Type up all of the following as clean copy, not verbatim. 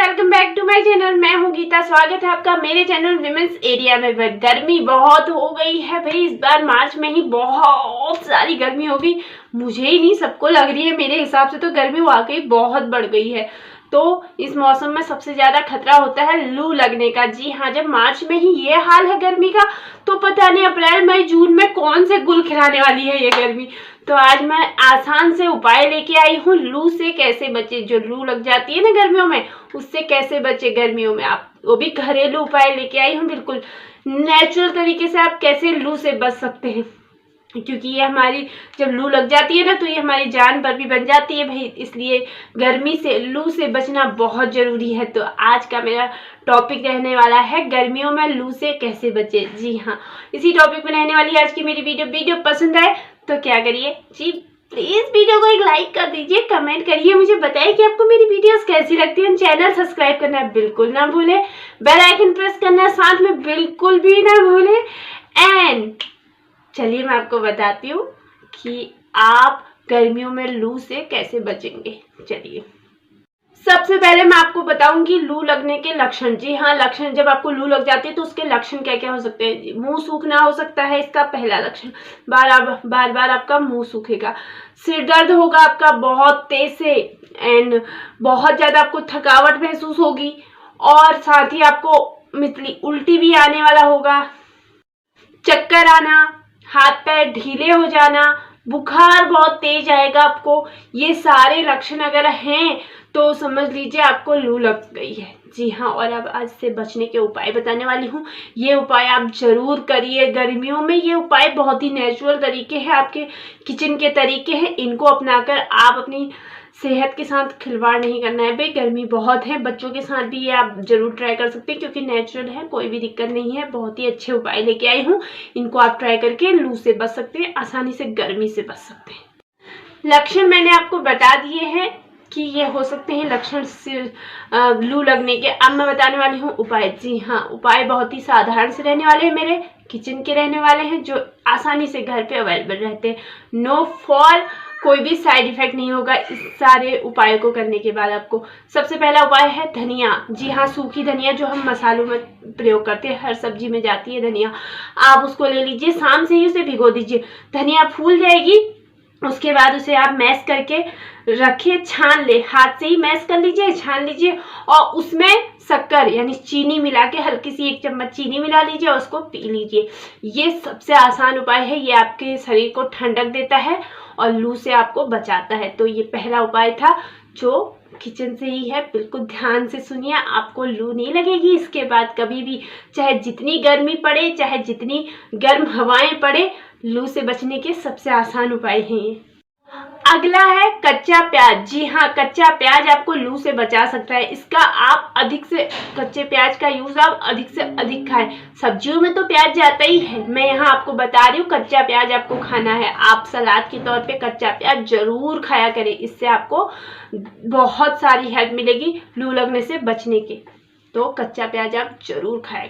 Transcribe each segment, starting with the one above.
Welcome back to my channel. मैं हूं गीता। स्वागत है आपका मेरे चैनल विमेंस एरिया में। गर्मी बहुत हो गई है भाई, इस बार मार्च में ही बहुत सारी गर्मी हो गई। मुझे ही नहीं, सबको लग रही है। मेरे हिसाब से तो गर्मी वाकई बहुत बढ़ गई है। तो इस मौसम में सबसे ज्यादा खतरा होता है लू लगने का। जी हाँ, जब मार्च में ही ये हाल है गर्मी का, तो पता नहीं अप्रैल मई जून में कौन से गुल खिलाने वाली है ये गर्मी। तो आज मैं आसान से उपाय लेके आई हूँ लू से कैसे बचे। जो लू लग जाती है ना गर्मियों में, उससे कैसे बचे गर्मियों में। आप वो भी घरेलू उपाय लेके आई हूँ, बिल्कुल नेचुरल तरीके से आप कैसे लू से बच सकते हैं। क्योंकि ये हमारी जब लू लग जाती है ना, तो ये हमारी जान पर भी बन जाती है भाई। इसलिए गर्मी से, लू से बचना बहुत जरूरी है। तो आज का मेरा टॉपिक रहने वाला है गर्मियों में लू से कैसे बचे। जी हाँ, इसी टॉपिक में रहने वाली आज की मेरी वीडियो पसंद आए तो क्या करिए जी, प्लीज वीडियो को एक लाइक कर दीजिए, कमेंट करिए, मुझे बताइए कि आपको मेरी वीडियोस कैसी लगती है। चैनल सब्सक्राइब करना बिल्कुल ना भूले, बेल आइकन प्रेस करना साथ में बिल्कुल भी ना भूले। एंड चलिए मैं आपको बताती हूँ कि आप गर्मियों में लू से कैसे बचेंगे। चलिए सबसे पहले मैं आपको बताऊंगी लू लगने के लक्षण। जी हाँ, लक्षण, जब आपको लू लग जाती है तो उसके लक्षण क्या क्या हो सकते हैं। मुंह सूखना हो सकता है इसका पहला लक्षण, बार बार आपका मुंह सूखेगा। सिर दर्द होगा आपका बहुत तेज से, एंड बहुत ज्यादा आपको थकावट महसूस होगी, और साथ ही आपको मितली उल्टी भी आने वाला होगा, चक्कर आना, हाथ पैर ढीले हो जाना, बुखार बहुत तेज आएगा आपको। ये सारे लक्षण अगर हैं तो समझ लीजिए आपको लू लग गई है। जी हाँ, और अब आज से बचने के उपाय बताने वाली हूँ। ये उपाय आप जरूर करिए गर्मियों में। ये उपाय बहुत ही नेचुरल तरीके हैं, आपके किचन के तरीके हैं। इनको अपनाकर आप अपनी सेहत के साथ खिलवाड़ नहीं करना है भाई। गर्मी बहुत है, बच्चों के साथ भी ये आप जरूर ट्राई कर सकते हैं, क्योंकि नेचुरल है, कोई भी दिक्कत नहीं है। बहुत ही अच्छे उपाय लेके आई हूँ, इनको आप ट्राई करके लू से बच सकते हैं, आसानी से गर्मी से बच सकते हैं। लक्षण मैंने आपको बता दिए हैं कि ये हो सकते हैं लक्षण से लू लगने के। अब मैं बताने वाली हूँ उपाय। जी हाँ, उपाय बहुत ही साधारण से रहने वाले हैं, मेरे किचन के रहने वाले हैं, जो आसानी से घर पे अवेलेबल रहते हैं। नो फॉर कोई भी साइड इफेक्ट नहीं होगा इस सारे उपायों को करने के बाद आपको। सबसे पहला उपाय है धनिया। जी हाँ, सूखी धनिया जो हम मसालों में प्रयोग करते हैं, हर सब्जी में जाती है धनिया। आप उसको ले लीजिए, शाम से ही उसे भिगो दीजिए। धनिया फूल जाएगी, उसके बाद उसे आप मैश करके रखिए, छान ले, हाथ से ही मैश कर लीजिए, छान लीजिए, और उसमें शक्कर यानी चीनी मिला के, हल्की सी 1 चम्मच चीनी मिला लीजिए और उसको पी लीजिए। ये सबसे आसान उपाय है, ये आपके शरीर को ठंडक देता है और लू से आपको बचाता है। तो ये पहला उपाय था जो किचन से ही है, बिल्कुल ध्यान से सुनिए, आपको लू नहीं लगेगी इसके बाद कभी भी। चाहे जितनी गर्मी पड़े, चाहे जितनी गर्म हवाएं पड़े, लू से बचने के सबसे आसान उपाय हैं ये। अगला है कच्चा प्याज। जी हाँ, कच्चा प्याज आपको लू से बचा सकता है। इसका आप अधिक से, कच्चे प्याज का यूज आप अधिक से अधिक खाएं। सब्जियों में तो प्याज जाता ही है, मैं यहाँ आपको बता रही हूँ कच्चा प्याज आपको खाना है। आप सलाद के तौर पे कच्चा प्याज जरूर खाया करें, इससे आपको बहुत सारी हेल्प मिलेगी लू लगने से बचने के। तो कच्चा प्याज आप जरूर खाएं।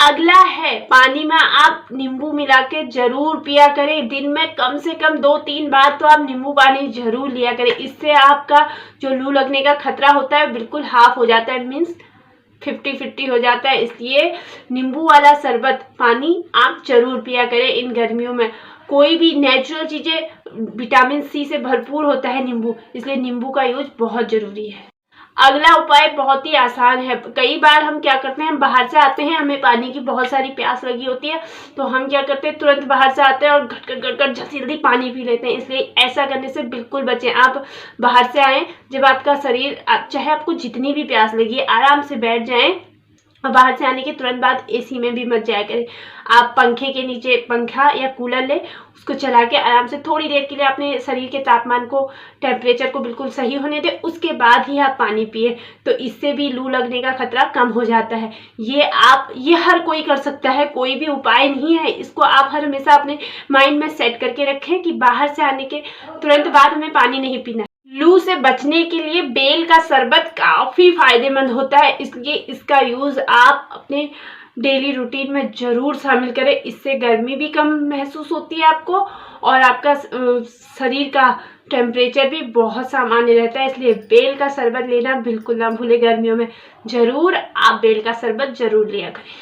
अगला है पानी में आप नींबू मिला के जरूर पिया करें। दिन में कम से कम 2-3 बार तो आप नींबू पानी जरूर लिया करें। इससे आपका जो लू लगने का खतरा होता है बिल्कुल हाफ हो जाता है, मीन्स 50-50 हो जाता है। इसलिए नींबू वाला शरबत पानी आप जरूर पिया करें इन गर्मियों में। कोई भी नेचुरल चीजें विटामिन सी से भरपूर होता है नींबू, इसलिए नींबू का यूज बहुत जरूरी है। अगला उपाय बहुत ही आसान है। कई बार हम क्या करते हैं, हम बाहर से आते हैं, हमें पानी की बहुत सारी प्यास लगी होती है, तो हम क्या करते हैं, तुरंत बाहर से आते हैं और घट जल्दी पानी पी लेते हैं। इसलिए ऐसा करने से बिल्कुल बचें। आप बाहर से आए, जब आपका शरीर, चाहे आपको जितनी भी प्यास लगी, आराम से बैठ जाएं, और बाहर से आने के तुरंत बाद एसी में भी मत जाया करें। आप पंखे के नीचे पंखा या कूलर ले, उसको चला के आराम से थोड़ी देर के लिए अपने शरीर के तापमान को, टेम्परेचर को बिल्कुल सही होने दें, उसके बाद ही आप पानी पिए। तो इससे भी लू लगने का खतरा कम हो जाता है। ये हर कोई कर सकता है, कोई भी उपाय नहीं है। इसको आप हर हमेशा अपने माइंड में सेट करके रखें कि बाहर से आने के तुरंत बाद हमें पानी नहीं पीना। लू से बचने के लिए बेल का शरबत काफी फायदेमंद होता है, इसलिए इसका यूज आप अपने डेली रूटीन में जरूर शामिल करें। इससे गर्मी भी कम महसूस होती है आपको, और आपका शरीर का टेम्परेचर भी बहुत सामान्य रहता है, इसलिए बेल का शरबत लेना बिल्कुल ना भूले। गर्मियों में ज़रूर आप बेल का शरबत ज़रूर लिया करें।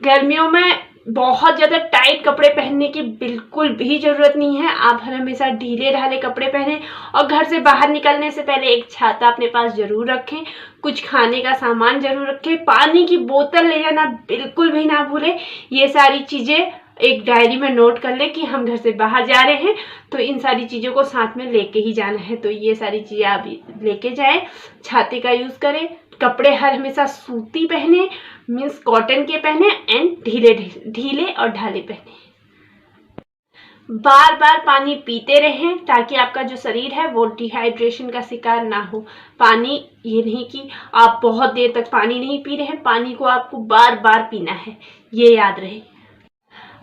गर्मियों में बहुत ज़्यादा टाइट कपड़े पहनने की बिल्कुल भी ज़रूरत नहीं है। आप हमेशा ढीले ढाले कपड़े पहने और घर से बाहर निकलने से पहले एक छाता अपने पास ज़रूर रखें, कुछ खाने का सामान ज़रूर रखें, पानी की बोतल ले जाना बिल्कुल भी ना भूलें। ये सारी चीज़ें एक डायरी में नोट कर लें कि हम घर से बाहर जा रहे हैं तो इन सारी चीज़ों को साथ में लेके ही जाना है, तो ये सारी चीज़ें आप लेके जाएं। छाते का यूज़ करें। कपड़े हर हमेशा सूती पहने, मीन्स कॉटन के पहने एंड ढीले और ढाले पहने। बार बार पानी पीते रहें ताकि आपका जो शरीर है वो डिहाइड्रेशन का शिकार ना हो। पानी ये नहीं कि आप बहुत देर तक पानी नहीं पी रहे हैं, पानी को आपको बार बार पीना है, ये याद रहे।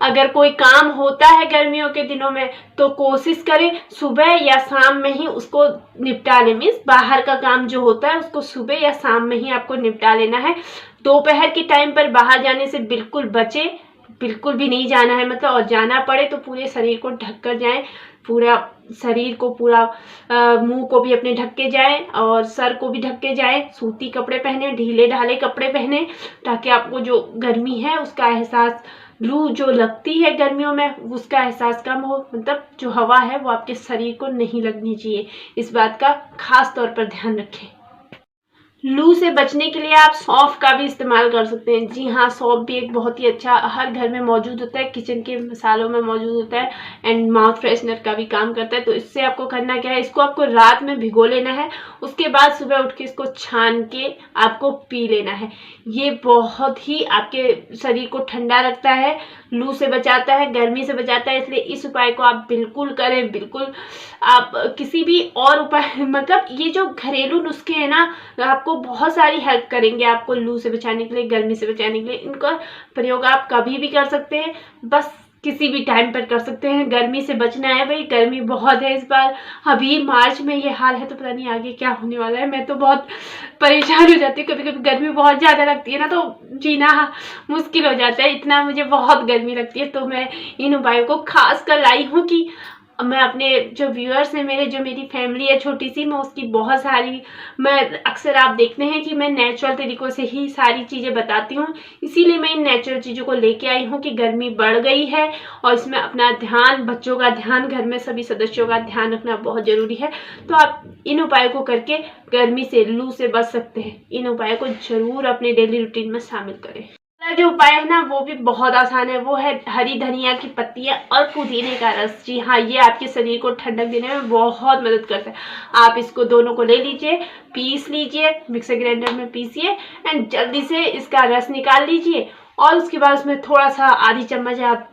अगर कोई काम होता है गर्मियों के दिनों में तो कोशिश करें सुबह या शाम में ही उसको निपटा लें। मीन्स बाहर का काम जो होता है उसको सुबह या शाम में ही आपको निपटा लेना है। दोपहर के टाइम पर बाहर जाने से बिल्कुल बचें, बिल्कुल भी नहीं जाना है। मतलब और जाना पड़े तो पूरे शरीर को ढक कर जाएं, पूरा शरीर को, पूरा मुंह को भी अपने ढक के जाएं और सर को भी ढक के जाएं। सूती कपड़े पहने, ढीले ढाले कपड़े पहने ताकि आपको जो गर्मी है उसका एहसास, लू जो लगती है गर्मियों में उसका एहसास कम हो। मतलब जो हवा है वो आपके शरीर को नहीं लगनी चाहिए, इस बात का खास तौर पर ध्यान रखें। लू से बचने के लिए आप सौंफ का भी इस्तेमाल कर सकते हैं। जी हाँ, सौंफ भी एक बहुत ही अच्छा, हर घर में मौजूद होता है, किचन के मसालों में मौजूद होता है एंड माउथ फ्रेशनर का भी काम करता है। तो इससे आपको करना क्या है, इसको आपको रात में भिगो लेना है, उसके बाद सुबह उठ के इसको छान के आपको पी लेना है। ये बहुत ही आपके शरीर को ठंडा रखता है, लू से बचाता है, गर्मी से बचाता है। इसलिए इस उपाय को आप बिल्कुल करें। बिल्कुल आप किसी भी और उपाय, मतलब ये जो घरेलू नुस्खे हैं ना, आपको बहुत सारी हेल्प करेंगे आपको लू से बचाने के लिए, गर्मी से बचाने के लिए। इनका प्रयोग आप कभी भी कर सकते हैं, बस किसी भी टाइम पर कर सकते हैं। गर्मी से बचना है भाई, गर्मी बहुत है इस बार। अभी मार्च में ये हाल है तो पता नहीं आगे क्या होने वाला है। मैं तो बहुत परेशान हो जाती हूँ, कभी कभी गर्मी बहुत ज़्यादा लगती है ना तो जीना मुश्किल हो जाता है, इतना मुझे बहुत गर्मी लगती है। तो मैं इन उपायों को खास कर लाई हूँ कि मैं अपने जो व्यूअर्स हैं मेरे, जो मेरी फैमिली है छोटी सी, मैं उसकी बहुत सारी, मैं अक्सर आप देखते हैं कि मैं नेचुरल तरीक़ों से ही सारी चीज़ें बताती हूँ, इसीलिए मैं इन नेचुरल चीज़ों को लेके आई हूँ कि गर्मी बढ़ गई है और इसमें अपना ध्यान, बच्चों का ध्यान, घर में सभी सदस्यों का ध्यान रखना बहुत ज़रूरी है। तो आप इन उपायों को करके गर्मी से, लू से बच सकते हैं। इन उपायों को ज़रूर अपने डेली रूटीन में शामिल करें। जो उपाय है ना वो भी बहुत आसान है, वो है हरी धनिया की पत्तियां और पुदीने का रस। जी हाँ, ये आपके शरीर को ठंडक देने में बहुत मदद करता है। आप इसको दोनों को ले लीजिए, पीस लीजिए, मिक्सर ग्राइंडर में पीसिए एंड जल्दी से इसका रस निकाल लीजिए और उसके बाद उसमें थोड़ा सा आधी चम्मच आप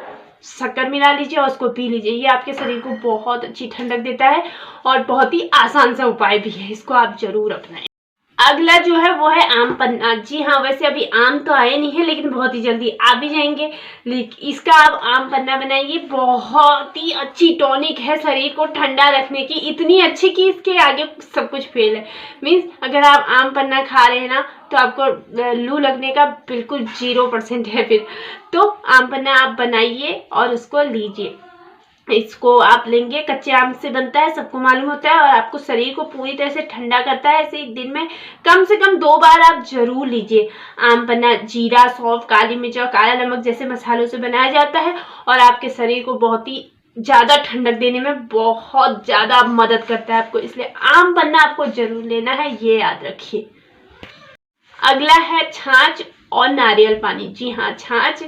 शक्कर मिला लीजिए और उसको पी लीजिए। ये आपके शरीर को बहुत अच्छी ठंडक देता है और बहुत ही आसान सा उपाय भी है, इसको आप जरूर अपनाएं। अगला जो है वो है आम पन्ना। जी हाँ, वैसे अभी आम तो आए नहीं है लेकिन बहुत ही जल्दी आ भी जाएंगे। लेकिन इसका आप आम पन्ना बनाइए, बहुत ही अच्छी टॉनिक है शरीर को ठंडा रखने की, इतनी अच्छी कि इसके आगे सब कुछ फेल है। मीन्स अगर आप आम पन्ना खा रहे हैं ना तो आपको लू लगने का बिल्कुल 0% है फिर। तो आम पन्ना आप बनाइए और उसको लीजिए। इसको आप लेंगे, कच्चे आम से बनता है, सबको मालूम होता है, और आपको शरीर को पूरी तरह से ठंडा करता है। ऐसे एक दिन में कम से कम 2 बार आप जरूर लीजिए। आम पन्ना जीरा, सौंफ, काली मिर्च और काला नमक जैसे मसालों से बनाया जाता है और आपके शरीर को बहुत ही ज़्यादा ठंडक देने में बहुत ज़्यादा मदद करता है आपको। इसलिए आम पन्ना आपको जरूर लेना है, ये याद रखिए। अगला है छाछ और नारियल पानी। जी हाँ, छाछ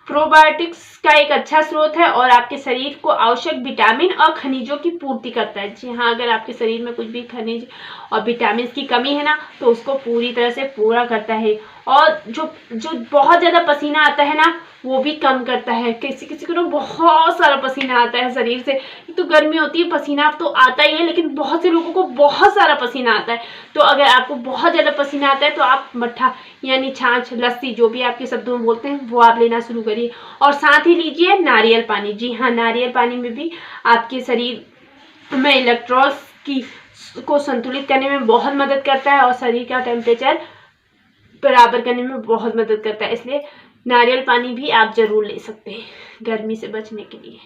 प्रोबायोटिक्स का एक अच्छा स्रोत है और आपके शरीर को आवश्यक विटामिन और खनिजों की पूर्ति करता है। जी हाँ, अगर आपके शरीर में कुछ भी खनिज और विटामिन की कमी है ना तो उसको पूरी तरह से पूरा करता है। और जो बहुत ज़्यादा पसीना आता है ना वो भी कम करता है। किसी किसी को बहुत सारा पसीना आता है शरीर से, तो गर्मी होती है, पसीना तो आता ही है, लेकिन बहुत से लोगों को बहुत सारा पसीना आता है। तो अगर आपको बहुत ज़्यादा पसीना आता है तो आप मट्ठा यानी छाछ, लस्सी, जो भी आपके शब्दों में बोलते हैं, वो आप लेना शुरू करिए। और साथ ही लीजिए नारियल पानी। जी हाँ, नारियल पानी में भी आपके शरीर में इलेक्ट्रॉन्स को संतुलित करने में बहुत मदद करता है और शरीर का टेम्परेचर बराबर करने में बहुत मदद करता है। इसलिए नारियल पानी भी आप जरूर ले सकते हैं गर्मी से बचने के लिए।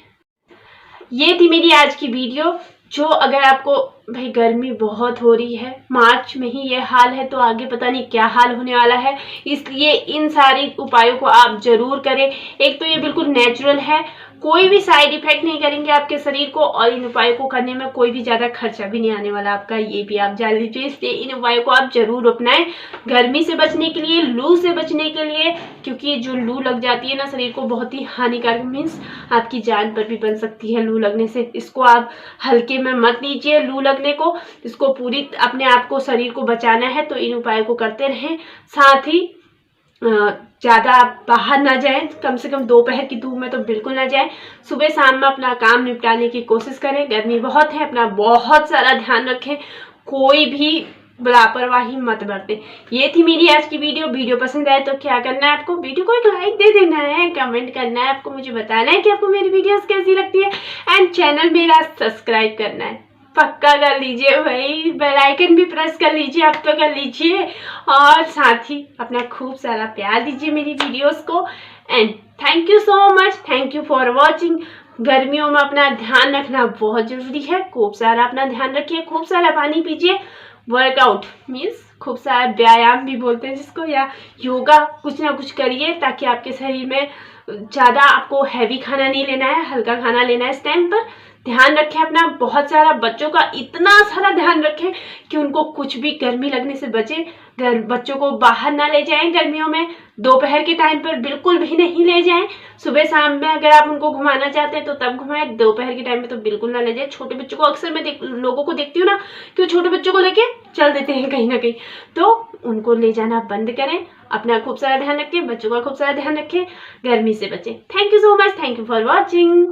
ये थी मेरी आज की वीडियो। जो अगर आपको भाई गर्मी बहुत हो रही है, मार्च में ही ये हाल है तो आगे पता नहीं क्या हाल होने वाला है, इसलिए इन सारी उपायों को आप जरूर करें। एक तो ये बिल्कुल नेचुरल है, कोई भी साइड इफेक्ट नहीं करेंगे आपके शरीर को, और इन उपायों को करने में कोई भी ज्यादा खर्चा भी नहीं आने वाला आपका, ये भी आप जान लीजिए। इसलिए इन उपायों को आप जरूर अपनाएं, गर्मी से बचने के लिए, लू से बचने के लिए, क्योंकि जो लू लग जाती है ना शरीर को, बहुत ही हानिकारक, मीन्स आपकी जान पर भी बन सकती है लू लगने से। इसको आप हल्के में मत लीजिए लू लगने को, इसको पूरी अपने आप को, शरीर को बचाना है तो इन उपायों को करते रहें। साथ ही ज़्यादा आप बाहर ना जाएं, कम से कम दोपहर की धूप में तो बिल्कुल ना जाएं, सुबह शाम में अपना काम निपटाने की कोशिश करें। गर्मी बहुत है, अपना बहुत सारा ध्यान रखें, कोई भी लापरवाही मत बरतें। ये थी मेरी आज की वीडियो पसंद आए तो क्या करना है आपको, वीडियो को एक लाइक दे देना है, कमेंट करना है, आपको मुझे बताना है कि आपको मेरी वीडियोस कैसी लगती है, एंड चैनल मेरा सब्सक्राइब करना है, पक्का कर लीजिए भाई, बेल आइकन भी प्रेस कर लीजिए, आप तो कर लीजिए, और साथ ही अपना खूब सारा प्यार दीजिए मेरी वीडियोस को। And thank you so much, thank you for watching. गर्मियों में अपना ध्यान रखना बहुत जरूरी है, खूब सारा अपना ध्यान रखिए, खूब सारा पानी पीजिए, वर्कआउट मीन्स खूब सारा व्यायाम भी बोलते हैं जिसको, या योगा, कुछ ना कुछ करिए ताकि आपके शरीर में ज़्यादा, आपको हैवी खाना नहीं लेना है, हल्का खाना लेना है इस टाइम पर। ध्यान रखें अपना बहुत सारा, बच्चों का इतना सारा ध्यान रखें कि उनको कुछ भी गर्मी लगने से बचे। बच्चों को बाहर ना ले जाएं गर्मियों में, दोपहर के टाइम पर बिल्कुल भी नहीं ले जाएं, सुबह शाम में अगर आप उनको घुमाना चाहते हैं तो तब घुमाएं, दोपहर के टाइम में तो बिल्कुल ना ले जाएं। छोटे बच्चों को अक्सर मैं लोगों को देखती हूँ ना कि वो छोटे बच्चों को लेके चल देते हैं कहीं ना कहीं, तो उनको ले जाना बंद करें। अपना खूब सारा ध्यान रखें, बच्चों का खूब सारा ध्यान रखें, गर्मी से बचें। Thank you so much, thank you for watching.